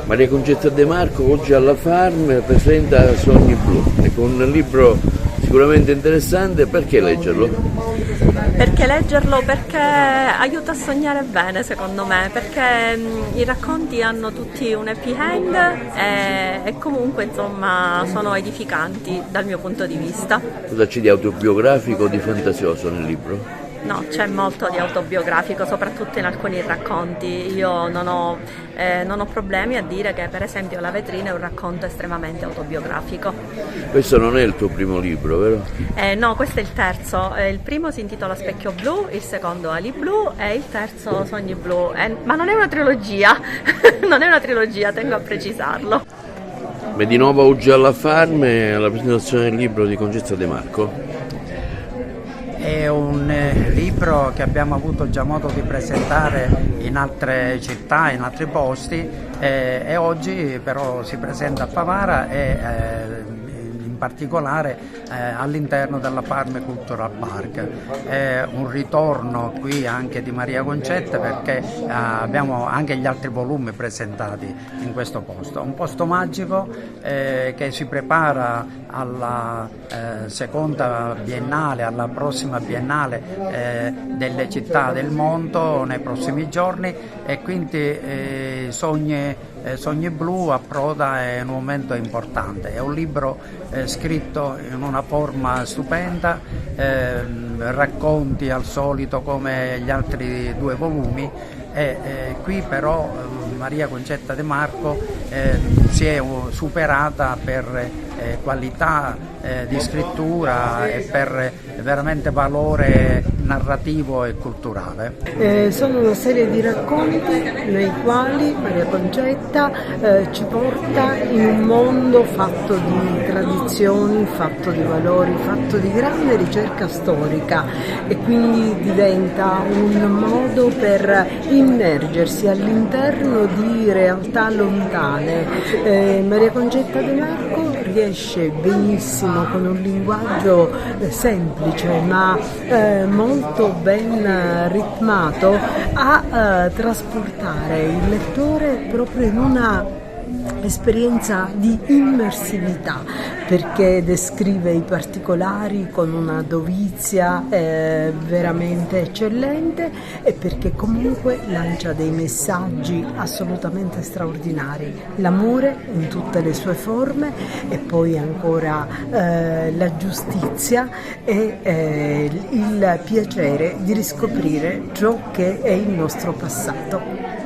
Maria Concetta De Marco oggi alla Farm presenta Sogni Blu, ecco, un libro sicuramente interessante. Perché leggerlo? Perché leggerlo? Perché aiuta a sognare bene, secondo me, perché i racconti hanno tutti un happy end e comunque insomma sono edificanti dal mio punto di vista. Cosa c'è di autobiografico o di fantasioso nel libro? No, c'è molto di autobiografico, soprattutto in alcuni racconti. Io non ho problemi a dire che per esempio La vetrina è un racconto estremamente autobiografico. Questo non è il tuo primo libro, vero? No, questo è il terzo. Il primo si intitola Specchio blu, il secondo Ali blu e il terzo Sogni blu. Ma non è una trilogia, non è una trilogia, tengo a precisarlo. Ma di nuovo oggi alla Farm alla presentazione del libro di Concetta De Marco. È un libro che abbiamo avuto già modo di presentare in altre città, in altri posti e oggi però si presenta a Favara e in particolare all'interno della Farm Cultural Park. È un ritorno qui anche di Maria Concetta perché abbiamo anche gli altri volumi presentati in questo posto. Un posto magico che si prepara alla seconda biennale, alla prossima biennale delle città del mondo nei prossimi giorni e quindi Sogni Blu approda è un momento importante. È un libro scritto in una forma stupenda, racconti al solito come gli altri due volumi e qui però Maria Concetta De Marco si è superata per qualità di scrittura e per veramente valore narrativo e culturale. Sono una serie di racconti nei quali Maria Concetta ci porta in un mondo fatto di tradizioni, fatto di valori, fatto di grande ricerca storica e quindi diventa un modo per immergersi all'interno di realtà lontane. Maria Concetta De Marco riesce benissimo con un linguaggio semplice ma molto ben ritmato a trasportare il lettore proprio in una esperienza di immersività perché descrive i particolari con una dovizia veramente eccellente e perché comunque lancia dei messaggi assolutamente straordinari, l'amore in tutte le sue forme e poi ancora la giustizia e il piacere di riscoprire ciò che è il nostro passato.